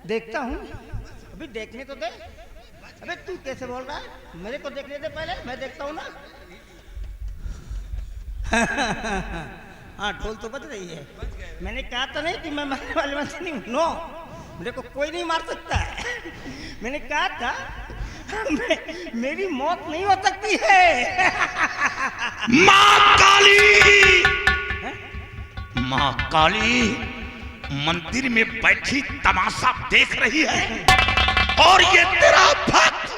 देखता हूँ, अभी देखने तो दे। अबे तू कैसे बोल रहा है? मेरे को देखने दे पहले, मैं देखता हूँ ना। हाँ, ढोल तो बज रही है। मैंने कहा तो नहीं कि मैं मारने वाले में से नहीं हूँ। नो, मेरे को कोई नहीं मार सकता है। मैंने कहा था मेरी मौत नहीं हो सकती है। माँ काली, माँ काली मंदिर में बैठी तमाशा देख रही है और ये तेरा भक्त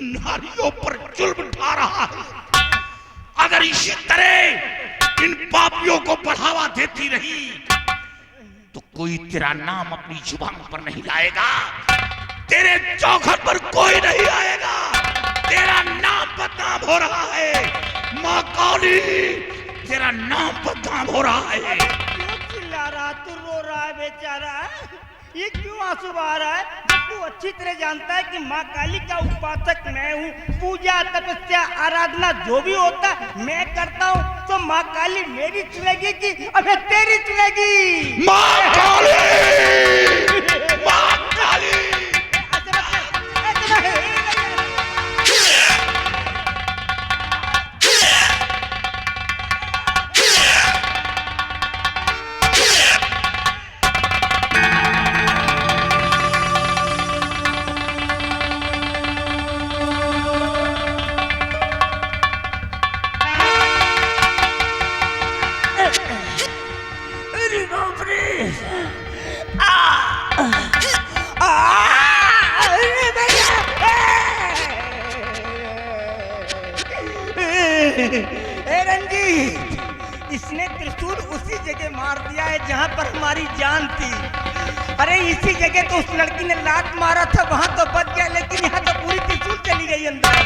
नारियों पर जुल्म ढा रहा है। अगर इसी तरह इन पापियों को बढ़ावा देती रही तो कोई तेरा नाम अपनी जुबान पर नहीं लाएगा, तेरे चौखट पर कोई नहीं आएगा, तेरा नाम बदनाम हो रहा है। माँ काली, तेरा नाम बदनाम हो रहा है। क्यों चिल्ला रहा, तू रो रहा है बेचारा? ये क्यों आंसू बहा रहा है? तू अच्छी तरह जानता है कि माँ काली का उपासक मैं हूँ। पूजा, तपस्या, आराधना जो भी होता मैं करता हूँ। तो माँ काली मेरी चुनेगी कि अबे तेरी चुनेगी? माँ काली, माँ काली। रंजीत, इसने त्रिशूल उसी जगह मार दिया है जहाँ पर हमारी जान थी। अरे इसी जगह तो उस लड़की ने लात मारा था, वहाँ तो बच गया, लेकिन यहाँ तो पूरी त्रिशूल चली गई अंदर।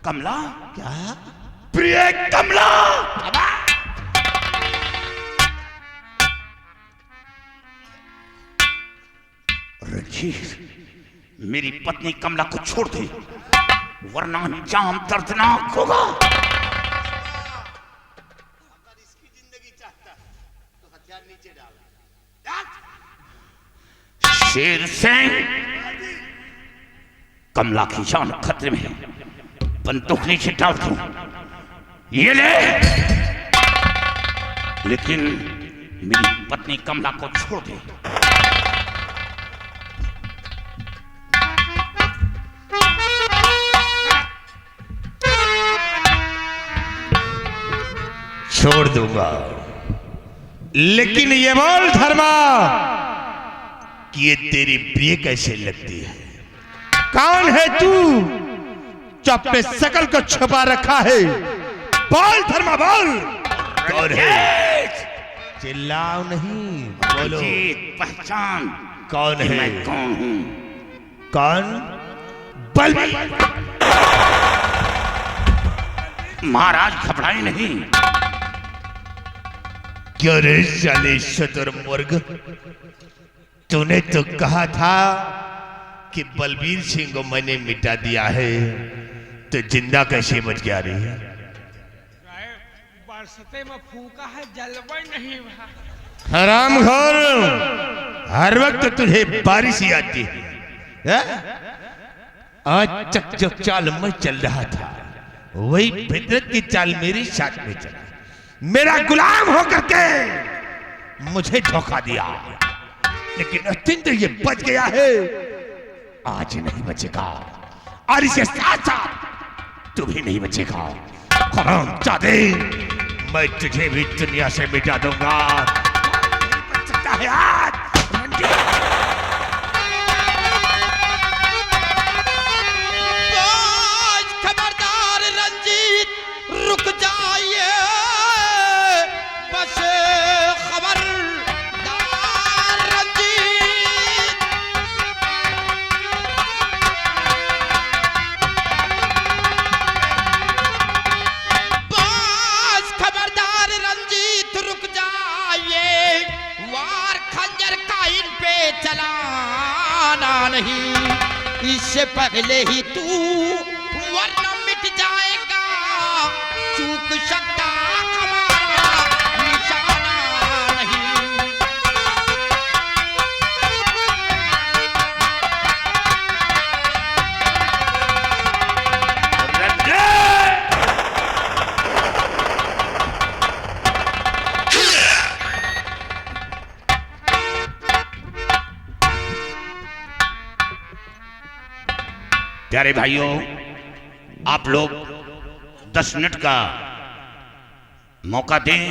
कमला? क्या? प्रिय कमला! रंजीत, मेरी पत्नी कमला को छोड़ दे, वरना अंजाम दर्दनाक होगा। अगर इसकी जिंदगी चाहता तो हथियार नीचे डाल। शेर सिंह, कमला की जान खतरे में है, बंदूक नीचे डाल दूं, ये ले, लेकिन मेरी पत्नी कमला को छोड़ दे। छोड़ दूंगा, लेकिन ये बोल धर्मा कि ये तेरी प्रिय कैसे लगती है? कौन है तू जो अपने शकल को छुपा रखा है? बोल धर्मा, बोल। कौन है? चिल्लाओ नहीं, बोलो। पहचान कौन है? मैं कौन हूं? कौन? बलबीर। महाराज घबराए नहीं। क्यों रे साले शुतुरमुर्ग, तूने तो कहा था कि बलबीर सिंह को मैंने मिटा दिया है, तो जिंदा कैसे बच गया रे? बरसते में फूका है, जलवा नहीं भा। हरामखोर, हर वक्त तुझे बारिश ही आती है। आज तक जो चाल मैं चल रहा था वही फितरत की चाल मेरी साथ में चला। मेरा गुलाम होकर के मुझे धोखा दिया, लेकिन अत्यंत ये बच गया है, आज नहीं बचेगा, और इसके साथ साथ तू भी नहीं बचेगा। हरामजादे, मैं तुझे भी दुनिया से मिटा दूंगा। बच सकता है आज। खबरदार रंजीत, रुक जाइए, बस खबरदार। नहीं, इससे पहले ही तू वरना मिट जाएगा, चूक सकता हमारा निशाना नहीं। प्यारे भाइयों, आप लोग 10 मिनट का मौका दें,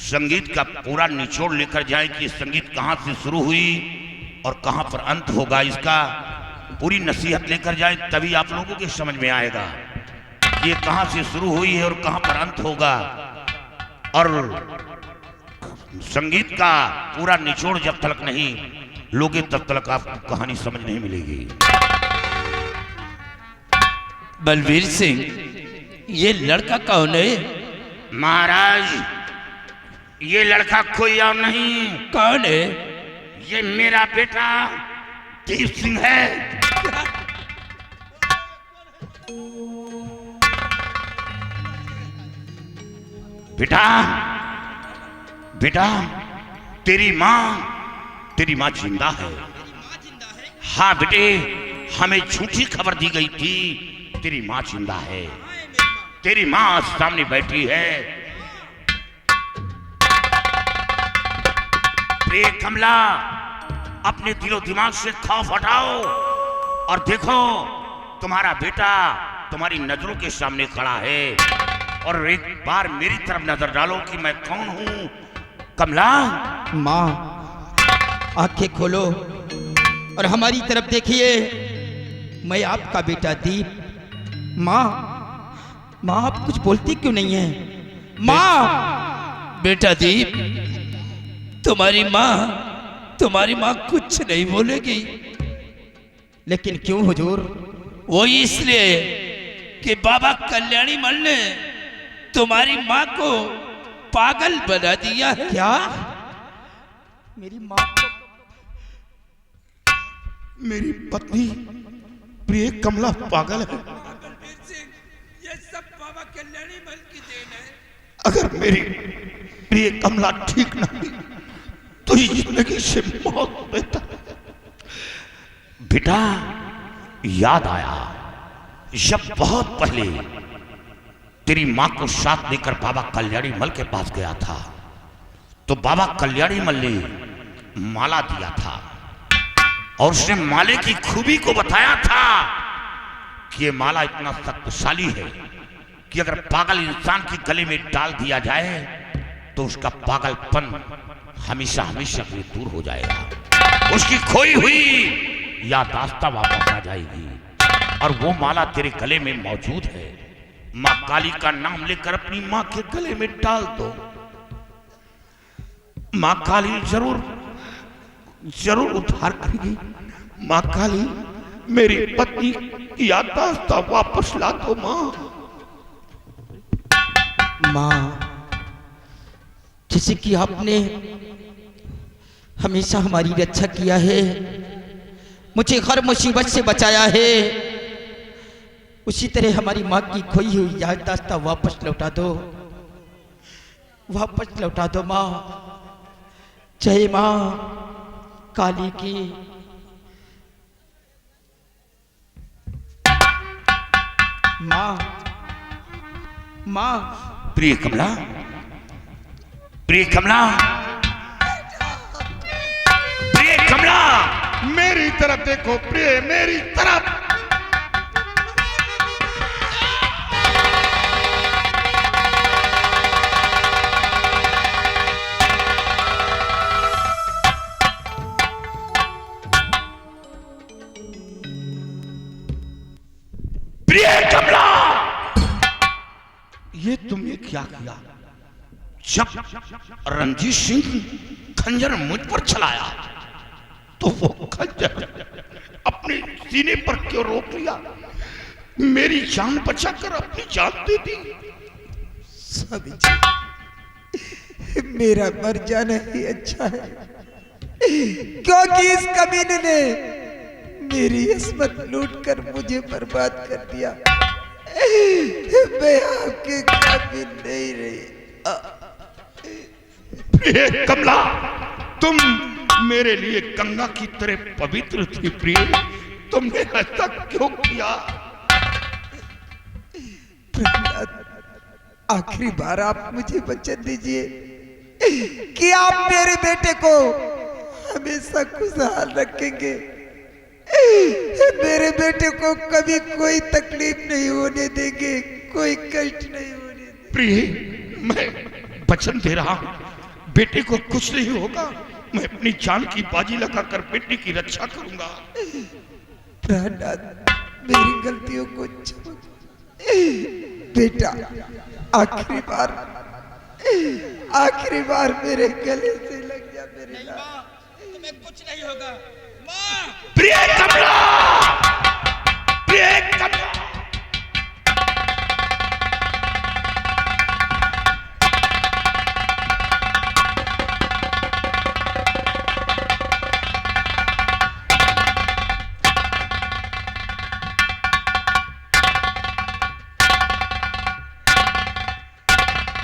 संगीत का पूरा निचोड़ लेकर जाएं कि संगीत कहां से शुरू हुई और कहां पर अंत होगा। इसका पूरी नसीहत लेकर जाएं, तभी आप लोगों के समझ में आएगा कि ये कहां से शुरू हुई है और कहां पर अंत होगा। और संगीत का पूरा निचोड़ जब तक नहीं लोगे तब तक आपको कहानी समझ नहीं मिलेगी। बलवीर सिंह, ये लड़का कौन है? महाराज, ये लड़का कोई और नहीं, कौन है? ये मेरा बेटा दीप सिंह है। बेटा, बेटा, तेरी माँ जिंदा है। हाँ बेटे, हमें झूठी खबर दी गई थी, तेरी माँ जिंदा है। तेरी माँ सामने बैठी है। प्रिय कमला, अपने दिलो दिमाग से खौफ हटाओ और देखो, तुम्हारा बेटा तुम्हारी नजरों के सामने खड़ा है। और एक बार मेरी तरफ नजर डालो कि मैं कौन हूं। कमला, माँ, आंखें खोलो और हमारी तरफ देखिए। मैं आपका बेटा दीप। माँ, माँ, आप कुछ बोलती क्यों नहीं है? माँ! बेटा दीप, तुम्हारी माँ कुछ नहीं बोलेगी। लेकिन क्यों हुजूर? वो इसलिए कि बाबा कल्याणी मल ने तुम्हारी माँ को पागल बना दिया है। क्या? मेरी माँ को? मेरी पत्नी प्रिय कमला पागल है। ये सब बाबा कल्याणी मल की देन है। अगर मेरी प्रिय कमला ठीक न हुई तो ये जिंदगी से मौत बेहतर। बेटा, याद आया जब बहुत पहले तेरी माँ को साथ लेकर बाबा कल्याणी मल के पास गया था, तो बाबा कल्याणी मल ने माला दिया था और उसने माले की खूबी को बताया था कि ये माला इतना शक्तिशाली है कि अगर पागल इंसान के गले में डाल दिया जाए तो उसका पागलपन हमेशा हमेशा के लिए दूर हो जाएगा। उसकी खोई हुई याददाश्त वापस आ जाएगी। और वो माला तेरे गले में मौजूद है। माँ काली का नाम लेकर अपनी माँ के गले में डाल दो। माँ काली जरूर उद्धार करेगी। माँ काली, मेरी पत्नी की याददाश्त वापस ला दो। माँ, जैसे कि आपने हमेशा हमारी रक्षा किया है, मुझे हर मुसीबत से बचाया है, उसी तरह हमारी माँ की खोई हुई याददाश्त वापस लौटा दो। वापस लौटा दो माँ। जय माँ काली की। माँ, माँ। प्रिय कमला, प्रिय कमला, प्रिय कमला, मेरी तरफ देखो। प्रिय, मेरी तरफ। प्रिय कमला, ये तुमने क्या किया? जब रणजीत सिंह खंजर मुझ पर चलाया तो वो खंजर अपने सीने पर क्यों रोक लिया? मेरी जान बचाकर अपनी जान दे दी। स्वामी जी, मेरा मर जाना ही अच्छा है, क्योंकि इस कमीने ने मेरी इस्मत लूट कर मुझे बर्बाद कर दिया। मैं आपके काबिल नहीं रही। प्रिय कमला, तुम मेरे लिए गंगा की तरह पवित्र थी प्रिय, तुमने ऐसा क्यों किया? प्रहलाद, आखिरी बार आप मुझे वचन दीजिए कि आप मेरे बेटे को हमेशा खुशहाल रखेंगे। मेरे बेटे को कभी कोई तकलीफ नहीं होने देंगे, कोई कष्ट नहीं होने देंगे। प्रिय, मैं वचन दे रहा हूं, बेटे को कुछ नहीं होगा। मैं अपनी जान की बाजी लगाकर बेटे की रक्षा करूंगा। प्रहलाद, मेरी गलतियों को क्षमा बेटा। आखिरी बार मेरे गले से लग जा मेरे लाल। तुम्हें कुछ नहीं होगा माँ। प्रिय कमला, प्रिय कमला।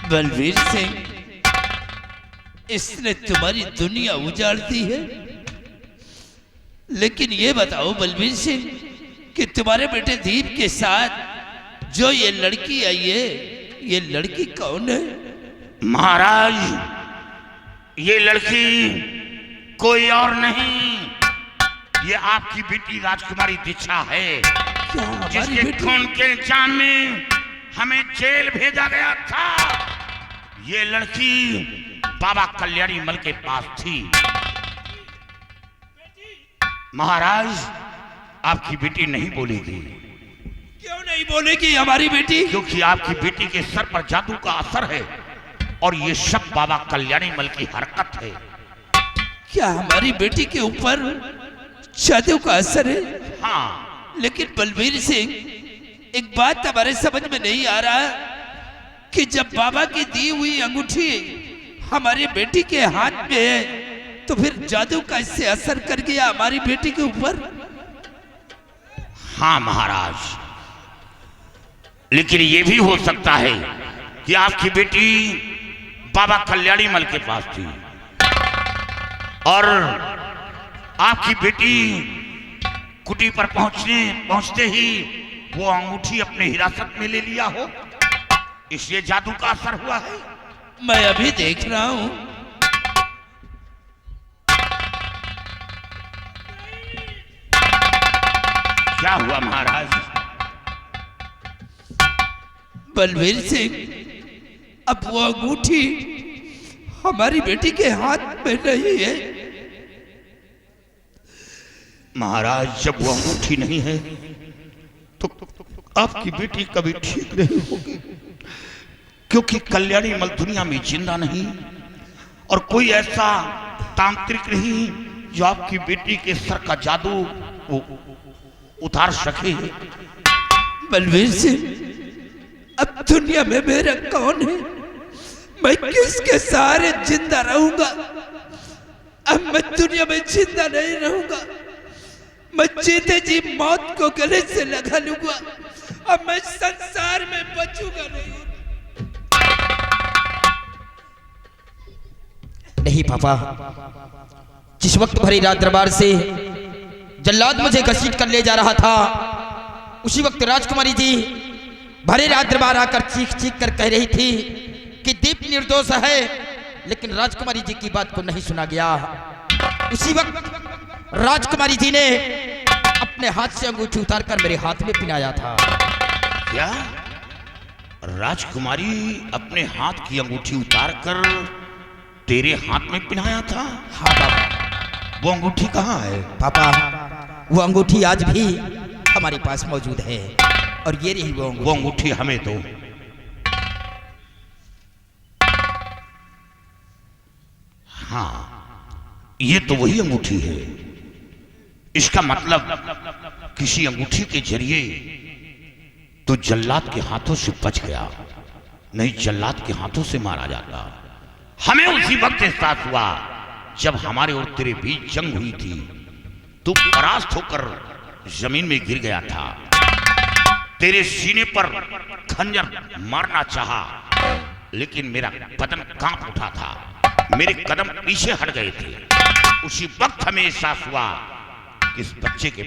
बलवीर सिंह, इसने तुम्हारी दुनिया उजाड़ दी है, लेकिन ये बताओ बलवीर सिंह कि तुम्हारे बेटे दीप के साथ जो ये लड़की आई है, ये लड़की कौन है? महाराज, ये लड़की कोई और नहीं, ये आपकी बेटी राजकुमारी दीक्षा है, जिसके खून के इल्जाम में हमें जेल भेजा गया था। ये लड़की बाबा कल्याणी मल के पास थी। महाराज, आपकी बेटी नहीं बोलेगी। क्यों नहीं बोलेगी हमारी बेटी? क्योंकि आपकी बेटी के सर पर जादू का असर है और ये सब बाबा कल्याणी मल की हरकत है। क्या हमारी बेटी के ऊपर जादू का असर है? हाँ। लेकिन बलवीर सिंह, एक बात हमारे समझ में नहीं आ रहा कि जब बाबा की दी हुई अंगूठी हमारी बेटी के हाथ में है, तो फिर जादू का इससे असर कर गया हमारी बेटी के ऊपर? हाँ महाराज, लेकिन यह भी हो सकता है कि आपकी बेटी बाबा कल्याणी मल के पास थी और आपकी बेटी कुटी पर पहुंचते ही वो अंगूठी अपने हिरासत में ले लिया हो, इसलिए जादू का असर हुआ है। मैं अभी देख रहा हूं। क्या हुआ महाराज? बलवीर सिंह, अब वो अंगूठी हमारी बेटी के हाथ में नहीं है। महाराज, जब वो अंगूठी नहीं है तो आपकी बेटी कभी ठीक नहीं होगी, क्योंकि कल्याणी मल दुनिया में जिंदा नहीं और कोई ऐसा तांत्रिक नहीं जो आपकी बेटी के सर का जादू उतार सके। बलवीर सिंह, अब दुनिया में मेरा कौन है? मैं किसके सहारे जिंदा रहूंगा? अब मैं दुनिया में जिंदा नहीं रहूंगा। मैं जीते जी मौत को गले से लगा लूंगा। अब मैं संसार में बचूंगा नहीं पापा। जिस वक्त भरी रात दरबार से जल्लाद मुझे घसीट कर ले जा रहा था, उसी वक्त राजकुमारी जी भरे रात दरबार आकर चीख चीख कर कह रही थी कि दीप निर्दोष है, लेकिन राजकुमारी जी की बात को नहीं सुना गया। उसी वक्त राजकुमारी जी ने अपने हाथ से अंगूठी उतारकर मेरे हाथ में पहनाया था। क्या राजकुमारी अपने हाथ की अंगूठी उतारकर तेरे हाथ में पहनाया था? हाँ पापा। वो अंगूठी कहाँ है? पापा, वो अंगूठी आज भी हमारे पास मौजूद है और ये रही वो अंगूठी हमें दो। हाँ, ये तो वही अंगूठी है। इसका मतलब किसी अंगूठी के जरिए तो जल्लाद के हाथों से बच गया, नहीं जल्लाद के हाथों से मारा जाता। हमें उसी वक्त एहसास हुआ जब हमारे और तेरे बीच जंग हुई थी। तू परास्त होकर जमीन में गिर गया था। तेरे सीने पर खंजर मारना चाहा, लेकिन मेरा बदन कांप उठा था, मेरे कदम पीछे हट गए थे। उसी वक्त हमें एहसास हुआ कि इस बच्चे के